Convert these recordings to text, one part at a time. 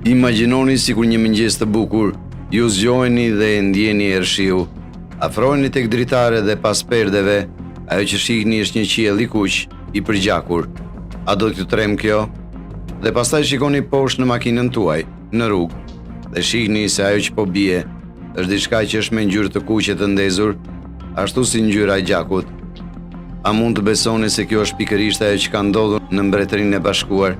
Imagjinoni sikur një mëngjes të bukur, ju zgjoheni dhe e ndjeni ershiu. Afroheni tek dritare dhe pas perdeve, ajo që shihni është një qiell i kuq, i përgjakur. A do t'ju trem kjo? Dhe pastaj shikoni poshtë në makinën tuaj, në rrugë, dhe shihni se ajo që po bie është diçka që është me ngjyrë të kuqe të ndezur, ashtu si ngjyra e gjakut. A mund të besoni se kjo është pikërisht ajo që ka ndodhur në Mbretërinë e Bashkuar?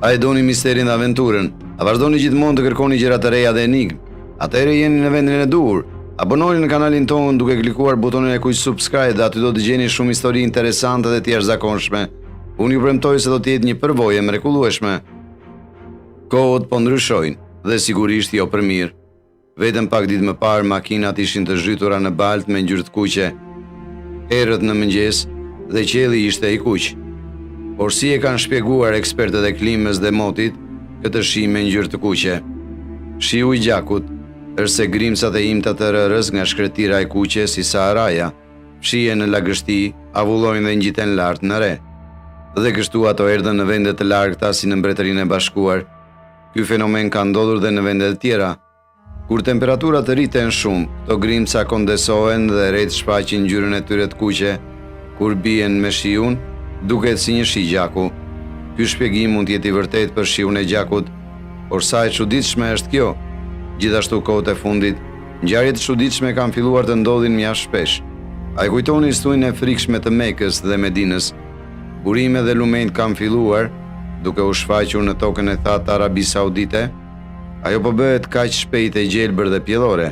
A e doni misterin dhe aventurën? A vazhdoni gjithmonë të kërkoni gjëra të reja dhe enigmë? Atëherë jeni në vendin e duhur. Abononi në kanalin tonë duke klikuar butonin e kuq subscribe dhe aty do të gjeni shumë histori interesante dhe të jashtëzakonshme. Unë ju premtoj se do të jetë një përvojë mrekullueshme. Kohët po ndryshojnë dhe sigurisht jo për mirë. Vetëm pak ditë më parë makinat ishin të zhytura në baltë me ngjyrë të kuqe. Erët në mëngjes dhe qielli ishte i kuq. Por si e kanë shpjeguar ekspertët e klimës dhe motit këtë shi me ngjyrë të kuqe? Shiu i gjakut është se grimcat e imta të rërës nga shkretira e kuqe si Saharaja, fshije në lagështi, avullojnë dhe ngjiten lart në re. Dhe kështu ato erdhën në vende të largëta si në Mbretërinë e Bashkuar. Ky fenomen ka ndodhur dhe në vende të tjera. Kur temperaturat rriten shumë, këto grimca kondensohen dhe rreth shfaqin ngjyrën e tyre të kuqe. Kur bien me shiun, duket si një shi gjaku. Ky shpjegim mund të jetë i vërtetë për shiun e gjakut, por sa e çuditshme është kjo. Gjithashtu kohët e fundit, ngjarje të çuditshme kanë filluar të ndodhin mjaft shpesh. A e kujtoni historinë e frikshme të Mekës dhe Medinës? Burime dhe lumenjt kanë filluar duke u shfaqur në tokën e thatë të Arabisë Saudite. Ajo po bëhet kaq shpejt e gjelbër dhe pjellore,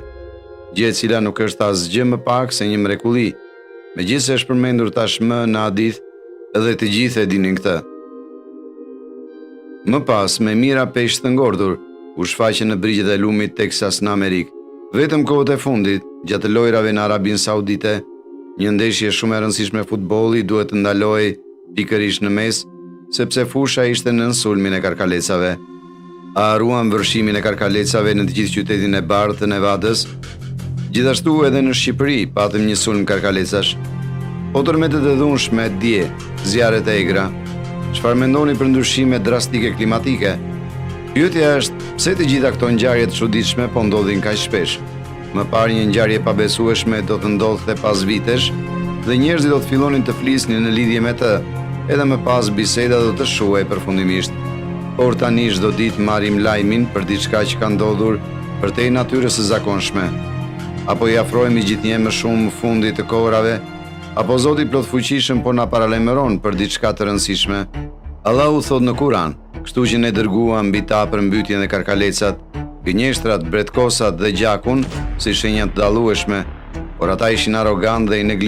gjë e cila nuk është asgjë më pak se një mrekulli. Megjithëse është përmendur tashmë në hadith, edhe të gjithë e dinin këtë. Më pas, me mira peshë të ngordhur, u shfaqen në brigjet e lumit Texas në Amerikë. Vetëm kohët e fundit, gjatë lojrave në Arabinë Saudite, një ndeshje shumë e rëndësishme futbolli duhet të ndalohej pikërisht në mes, sepse fusha ishte nën sulmin e karkalecave. A harruan vërshimin e karkalecave në të gjithë qytetin e bardhë të Nevadës? Gjithashtu edhe në Shqipëri patëm një sulm karkalecash. Po tërmetet e dhunshme, dje, zjarret e egra. Çfarë mendoni për ndryshimet drastike klimatike? Pyetja është, pse të gjitha këto ngjarje të çuditshme po ndodhin kaq shpesh? Më parë një ngjarje pabesueshme do të ndodhte pas vitesh dhe njerëzit do të fillonin të flisnin në lidhje me të. Edhe më pas biseda do të shuhej përfundimisht. Por tani çdo ditë marrim lajmin për diçka që ka ndodhur përtej natyrës së zakonshme. Apo i afrohemi gjithnjë më shumë fundit të kohërave, apo Zoti plot fuqishëm po na paralajmëron për diçka të rëndësishme. Allahu thot në Kur'an, kështu që ne dërguam mbi ta përmbytjen e karkalecat, gënjeshtrat, bretkosat dhe gjakun si shenja të dallueshme, por ata ishin arrogant dhe i